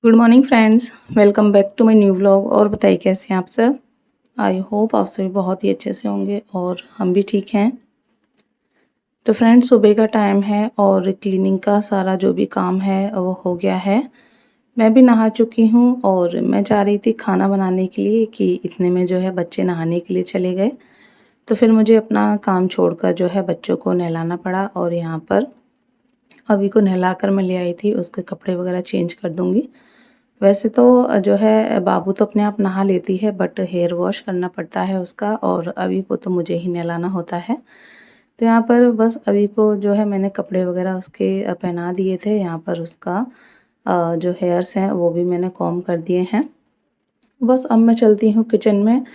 Good morning friends, welcome back to my new vlog. और बताइए कैसे हैं आप सब। आई होप आप सभी बहुत ही अच्छे से होंगे और हम भी ठीक हैं। तो फ्रेंड्स, सुबह का टाइम है और क्लीनिंग का सारा जो भी काम है वो हो गया है। मैं भी नहा चुकी हूँ और मैं जा रही थी खाना बनाने के लिए कि इतने में जो है बच्चे नहाने के लिए चले गए। तो फिर मुझे अपना काम छोड़कर जो है बच्चों को नहलाना पड़ा और यहाँ पर अभी को नहलाकर मैं ले आई थी, उसके कपड़े वगैरह चेंज कर दूँगी। वैसे तो जो है बाबू तो अपने आप नहा लेती है, बट हेयर वॉश करना पड़ता है उसका और अभी को तो मुझे ही नहलाना होता है। तो यहाँ पर बस अभी को जो है मैंने कपड़े वगैरह उसके पहना दिए थे। यहाँ पर उसका जो हेयर्स हैं वो भी मैंने कॉम्ब कर दिए हैं। बस अब मैं चलती हूँ किचन में।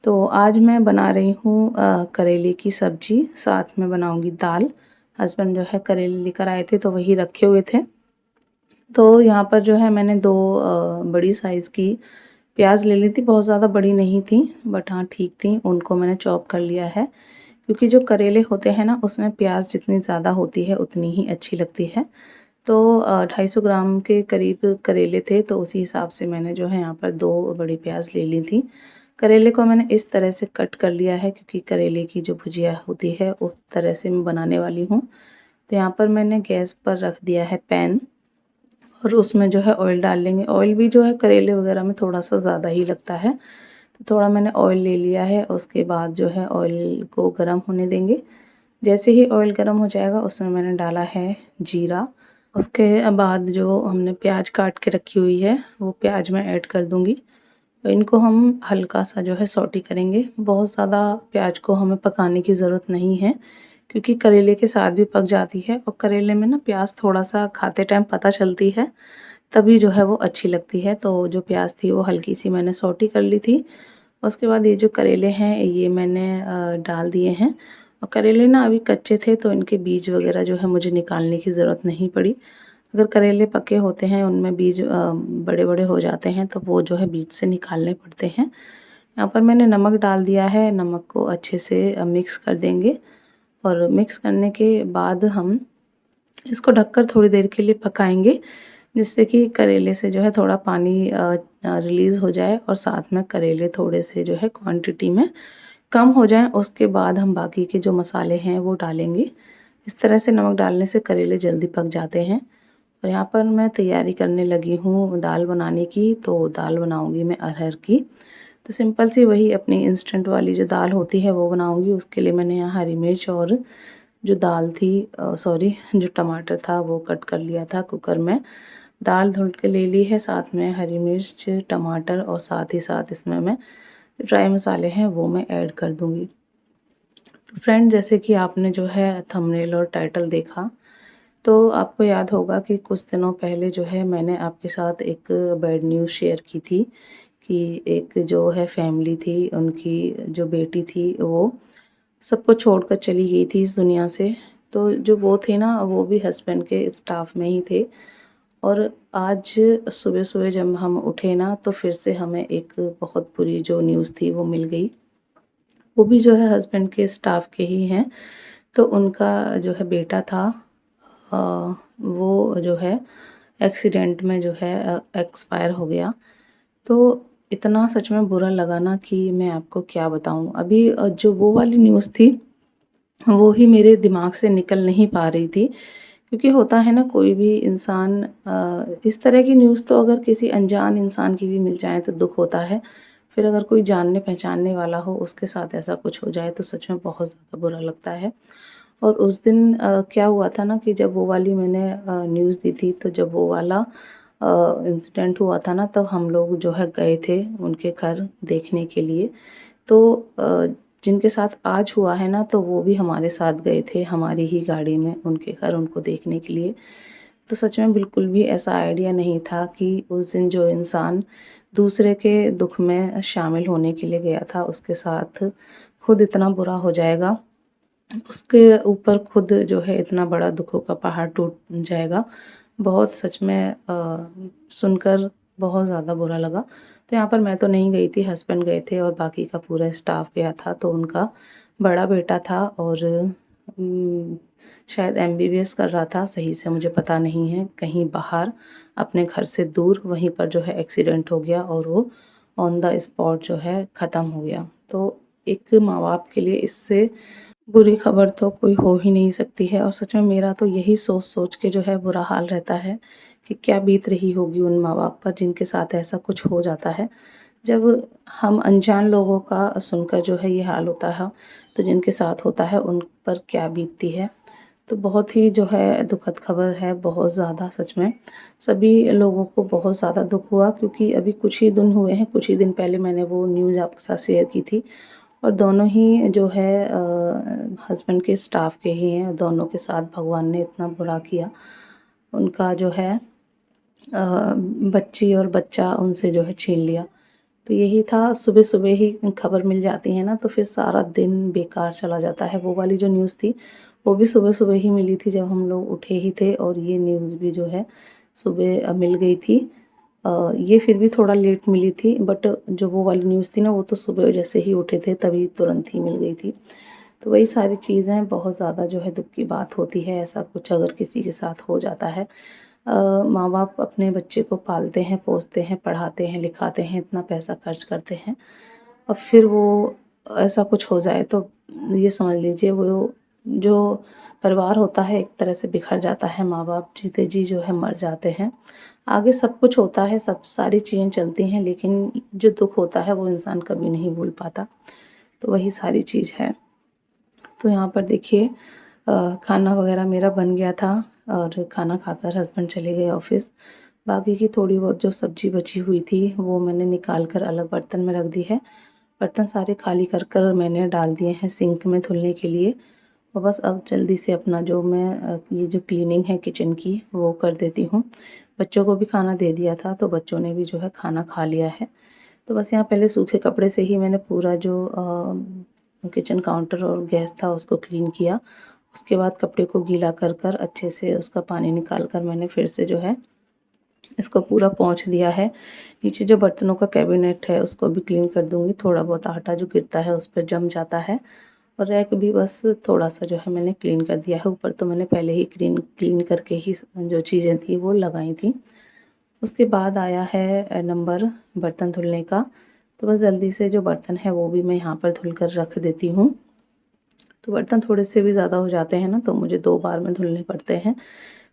तो आज मैं बना रही हूँ करेले की सब्जी, साथ में बनाऊँगी दाल। हस्बैंड जो है करेले लेकर आए थे तो वही रखे हुए थे। तो यहाँ पर जो है मैंने 2 बड़ी साइज़ की प्याज ले ली थी, बहुत ज़्यादा बड़ी नहीं थी बट हाँ ठीक थी। उनको मैंने चॉप कर लिया है, क्योंकि जो करेले होते हैं ना उसमें प्याज जितनी ज़्यादा होती है उतनी ही अच्छी लगती है। तो 250 ग्राम के करीब करेले थे, तो उसी हिसाब से मैंने जो है यहाँ पर 2 बड़ी प्याज ले ली थी। करेले को मैंने इस तरह से कट कर लिया है, क्योंकि करेले की जो भुजिया होती है उस तरह से मैं बनाने वाली हूँ। तो यहाँ पर मैंने गैस पर रख दिया है पैन और उसमें जो है ऑयल डाल लेंगे। ऑयल भी जो है करेले वगैरह में थोड़ा सा ज़्यादा ही लगता है, तो थोड़ा मैंने ऑयल ले लिया है। उसके बाद जो है ऑयल को गर्म होने देंगे। जैसे ही ऑयल गर्म हो जाएगा उसमें मैंने डाला है जीरा। उसके बाद जो हमने प्याज काट के रखी हुई है वो प्याज मैं ऐड कर दूँगी। तो इनको हम हल्का सा जो है सौटी करेंगे। बहुत ज़्यादा प्याज को हमें पकाने की ज़रूरत नहीं है, क्योंकि करेले के साथ भी पक जाती है और करेले में ना प्याज थोड़ा सा खाते टाइम पता चलती है, तभी जो है वो अच्छी लगती है। तो जो प्याज थी वो हल्की सी मैंने सौटी कर ली थी। उसके बाद ये जो करेले हैं ये मैंने डाल दिए हैं। और करेले ना अभी कच्चे थे तो इनके बीज वगैरह जो है मुझे निकालने की ज़रूरत नहीं पड़ी। अगर करेले पके होते हैं उनमें बीज बड़े बड़े हो जाते हैं तो वो जो है बीज से निकालने पड़ते हैं। यहाँ पर मैंने नमक डाल दिया है। नमक को अच्छे से मिक्स कर देंगे और मिक्स करने के बाद हम इसको ढककर थोड़ी देर के लिए पकाएंगे, जिससे कि करेले से जो है थोड़ा पानी रिलीज़ हो जाए और साथ में करेले थोड़े से जो है क्वांटिटी में कम हो जाएं। उसके बाद हम बाकी के जो मसाले हैं वो डालेंगे। इस तरह से नमक डालने से करेले जल्दी पक जाते हैं। और यहाँ पर मैं तैयारी करने लगी हूँ दाल बनाने की। तो दाल बनाऊँगी मैं अरहर की। तो सिंपल सी वही अपनी इंस्टेंट वाली जो दाल होती है वो बनाऊँगी। उसके लिए मैंने यहाँ हरी मिर्च और जो दाल थी सॉरी जो टमाटर था वो कट कर लिया था कुकर में। दाल धुल के ले ली है, साथ में हरी मिर्च, टमाटर और साथ ही साथ इसमें मैं ड्राई मसाले हैं वो मैं ऐड कर दूँगी। तो फ्रेंड, जैसे कि आपने जो है थंबनेल और टाइटल देखा, तो आपको याद होगा कि कुछ दिनों पहले जो है मैंने आपके साथ एक बैड न्यूज़ शेयर की थी कि एक जो है फैमिली थी, उनकी जो बेटी थी वो सबको छोड़कर चली गई थी इस दुनिया से। तो जो वो थे ना वो भी हस्बैंड के स्टाफ में ही थे। और आज सुबह-सुबह जब हम उठे ना तो फिर से हमें एक बहुत बुरी जो न्यूज़ थी वो मिल गई। वो भी जो है हस्बैंड के स्टाफ के ही हैं। तो उनका जो है बेटा था, अ, वो जो है एक्सीडेंट में जो है एक्सपायर हो गया। तो इतना सच में बुरा लगा ना कि मैं आपको क्या बताऊँ। अभी जो वो वाली न्यूज़ थी वो ही मेरे दिमाग से निकल नहीं पा रही थी, क्योंकि होता है ना कोई भी इंसान इस तरह की न्यूज़ तो अगर किसी अनजान इंसान की भी मिल जाए तो दुःख होता है। फिर अगर कोई जानने पहचानने वाला हो उसके साथ ऐसा कुछ हो जाए तो सच में बहुत ज़्यादा बुरा लगता है। और उस दिन क्या हुआ था ना कि जब वो वाली मैंने न्यूज़ दी थी, तो जब वो वाला इंसिडेंट हुआ था ना तब हम लोग जो है गए थे उनके घर देखने के लिए। तो जिनके साथ आज हुआ है ना तो वो भी हमारे साथ गए थे हमारी ही गाड़ी में उनके घर उनको देखने के लिए। तो सच में बिल्कुल भी ऐसा आइडिया नहीं था कि उस दिन जो इंसान दूसरे के दुख में शामिल होने के लिए गया था उसके साथ खुद इतना बुरा हो जाएगा। उसके ऊपर खुद जो है इतना बड़ा दुखों का पहाड़ टूट जाएगा। बहुत सच में सुनकर बहुत ज़्यादा बुरा लगा। तो यहाँ पर मैं तो नहीं गई थी, हस्बैंड गए थे और बाकी का पूरा स्टाफ गया था। तो उनका बड़ा बेटा था और उम, शायद एमबीबीएस कर रहा था, सही से मुझे पता नहीं है, कहीं बाहर अपने घर से दूर, वहीं पर जो है एक्सीडेंट हो गया और वो ऑन द स्पॉट जो है ख़त्म हो गया। तो एक माँ-बाप के लिए इससे बुरी खबर तो कोई हो ही नहीं सकती है, और सच में मेरा तो यही सोच-सोच के जो है बुरा हाल रहता है कि क्या बीत रही होगी उन माँ-बाप पर जिनके साथ ऐसा कुछ हो जाता है। जब हम अनजान लोगों का सुनकर जो है ये हाल होता है, तो जिनके साथ होता है उन पर क्या बीतती है। तो बहुत ही जो है दुखद खबर है, बहुत ज़्यादा सच में। सभी लोगों को बहुत ज़्यादा दुःख हुआ, क्योंकि अभी कुछ ही दिन हुए हैं, कुछ ही दिन पहले मैंने वो न्यूज़ आपके साथ शेयर की थी, और दोनों ही जो है हस्बैंड के स्टाफ के ही हैं। दोनों के साथ भगवान ने इतना बुरा किया। उनका जो है बच्ची और बच्चा उनसे जो है छीन लिया। तो यही था, सुबह-सुबह ही खबर मिल जाती है ना, तो फिर सारा दिन बेकार चला जाता है। वो वाली जो न्यूज़ थी, वो भी सुबह-सुबह ही मिली थी जब हम लोग उठे ही थे, और ये न्यूज़ भी जो है सुबह मिल गई थी। ये फिर भी थोड़ा लेट मिली थी, बट जो वो वाली न्यूज़ थी ना, वो तो सुबह जैसे ही उठे थे तभी तुरंत ही मिल गई थी। तो वही सारी चीज़ें, बहुत ज़्यादा जो है दुःख की बात होती है, ऐसा कुछ अगर किसी के साथ हो जाता है। माँ-बाप अपने बच्चे को पालते हैं, पोसते हैं, पढ़ाते हैं, लिखाते हैं, इतना पैसा खर्च करते हैं, और फिर वो ऐसा कुछ हो जाए तो ये समझ लीजिए वो जो परिवार होता है एक तरह से बिखर जाता है। माँ-बाप जीते जी जो है मर जाते हैं। आगे सब कुछ होता है, सब सारी चीज़ें चलती हैं, लेकिन जो दुःख होता है वो इंसान कभी नहीं भूल पाता। तो वही सारी चीज़ है। तो यहाँ पर देखिए खाना वगैरह मेरा बन गया था, और खाना खाकर हस्बैंड चले गए ऑफ़िस। बाकी की थोड़ी बहुत जो सब्ज़ी बची हुई थी वो मैंने निकाल कर अलग बर्तन में रख दी है। बर्तन सारे खाली कर कर मैंने डाल दिए हैं सिंक में धुलने के लिए, और बस अब जल्दी से अपना जो मैं ये जो क्लीनिंग है किचन की वो कर देती हूँ। बच्चों को भी खाना दे दिया था, तो बच्चों ने भी जो है खाना खा लिया है। तो बस यहाँ पहले सूखे कपड़े से ही मैंने पूरा जो किचन काउंटर और गैस था उसको क्लीन किया। उसके बाद कपड़े को गीला कर कर अच्छे से उसका पानी निकाल कर मैंने फिर से जो है इसको पूरा पोंछ दिया है। नीचे जो बर्तनों का कैबिनेट है उसको भी क्लीन कर दूँगी। थोड़ा बहुत आटा जो गिरता है उस पर जम जाता है, और रैक भी बस थोड़ा-सा जो है मैंने क्लीन कर दिया है। ऊपर तो मैंने पहले ही क्लीन करके ही जो चीज़ें थी वो लगाई थी। उसके बाद आया है नंबर बर्तन धुलने का। तो बस जल्दी से जो बर्तन है वो भी मैं यहाँ पर धुल कर रख देती हूँ। तो बर्तन थोड़े से भी ज़्यादा हो जाते हैं ना, तो मुझे 2 बार में धुलने पड़ते हैं।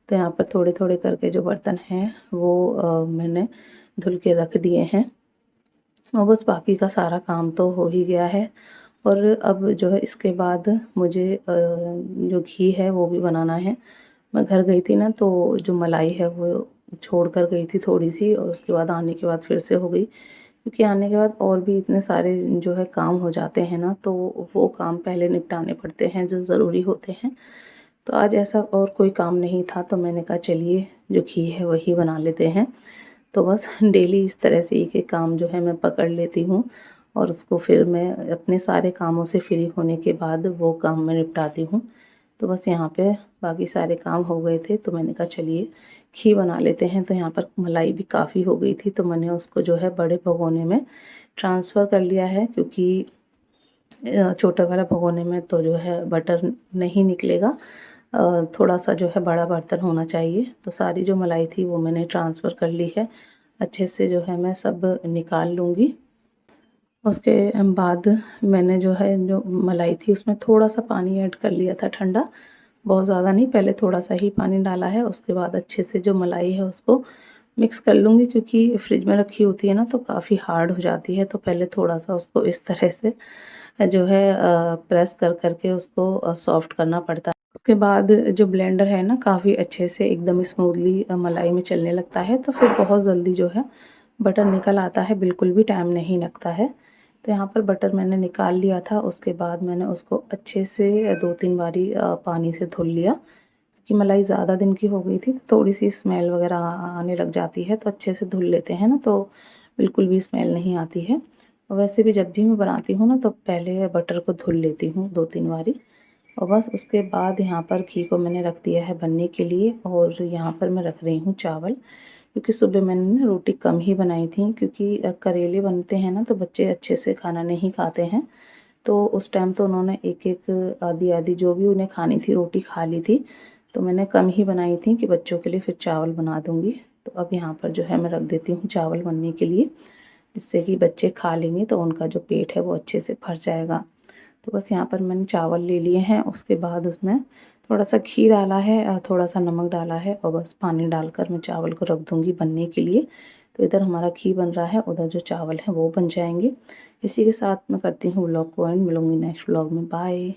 तो यहाँ पर थोड़े-थोड़े करके जो बर्तन हैं वो मैंने धुल के रख दिए हैं, और बस बाकी का सारा काम तो हो ही गया है। और अब जो है इसके बाद मुझे जो घी है वो भी बनाना है। मैं घर गई थी ना, तो जो मलाई है वो छोड़ कर गई थी थोड़ी-सी, और उसके बाद आने के बाद फिर से हो गई। क्योंकि आने के बाद और भी इतने सारे जो है काम हो जाते हैं ना, तो वो काम पहले निपटाने पड़ते हैं जो ज़रूरी होते हैं। तो आज ऐसा और कोई काम नहीं था, तो मैंने कहा चलिए जो घी है वही बना लेते हैं। तो बस डेली इस तरह से एक एक काम जो है मैं पकड़ लेती हूँ, और उसको फिर मैं अपने सारे कामों से फ्री होने के बाद वो काम मैं निपटाती हूँ। तो बस यहाँ पे बाकी सारे काम हो गए थे, तो मैंने कहा चलिए घी बना लेते हैं। तो यहाँ पर मलाई भी काफ़ी हो गई थी, तो मैंने उसको जो है बड़े भगोने में ट्रांसफ़र कर लिया है, क्योंकि छोटे वाला भगोने में तो जो है बटर नहीं निकलेगा। थोड़ा-सा जो है बड़ा बर्तन होना चाहिए। तो सारी जो मलाई थी वो मैंने ट्रांसफ़र कर ली है। अच्छे से जो है मैं सब निकाल लूँगी। उसके बाद मैंने जो है जो मलाई थी उसमें थोड़ा-सा पानी ऐड कर लिया था ठंडा, बहुत ज़्यादा नहीं, पहले थोड़ा-सा ही पानी डाला है। उसके बाद अच्छे से जो मलाई है उसको मिक्स कर लूँगी, क्योंकि फ्रिज में रखी होती है ना तो काफ़ी हार्ड हो जाती है। तो पहले थोड़ा-सा उसको इस तरह से जो है प्रेस कर के उसको सॉफ्ट करना पड़ता है। उसके बाद जो ब्लेंडर है ना काफ़ी अच्छे से एकदम स्मूथली मलाई में चलने लगता है, तो फिर बहुत जल्दी जो है बटर निकल आता है, बिल्कुल भी टाइम नहीं लगता है। तो यहाँ पर बटर मैंने निकाल लिया था। उसके बाद मैंने उसको अच्छे से 2-3 बारी पानी से धुल लिया, क्योंकि मलाई ज़्यादा दिन की हो गई थी, तो थोड़ी-सी स्मेल वगैरह आने लग जाती है। तो अच्छे से धुल लेते हैं ना तो बिल्कुल भी स्मेल नहीं आती है। और वैसे भी जब भी मैं बनाती हूँ ना तो पहले बटर को धुल लेती हूँ 2-3 बारी, और बस उसके बाद यहाँ पर घी को मैंने रख दिया है बनने के लिए। और यहाँ पर मैं रख रही हूँ चावल, क्योंकि सुबह मैंने ना रोटी कम ही बनाई थी, क्योंकि करेले बनते हैं ना तो बच्चे अच्छे से खाना नहीं खाते हैं। तो उस टाइम तो उन्होंने एक एक आधी आधी जो भी उन्हें खानी थी रोटी खा ली थी। तो मैंने कम ही बनाई थी कि बच्चों के लिए फिर चावल बना दूँगी। तो अब यहाँ पर जो है मैं रख देती हूँ चावल बनने के लिए, जिससे कि बच्चे खा लेंगे तो उनका जो पेट है वो अच्छे से भर जाएगा। तो बस यहाँ पर मैंने चावल ले लिए हैं, उसके बाद उसमें थोड़ा-सा घी डाला है, थोड़ा-सा नमक डाला है और बस पानी डालकर मैं चावल को रख दूँगी बनने के लिए। तो इधर हमारा घी बन रहा है, उधर जो चावल हैं वो बन जाएँगे। इसी के साथ मैं करती हूँ व्लॉग को एंड, मिलूँगी नेक्स्ट व्लॉग में। बाय।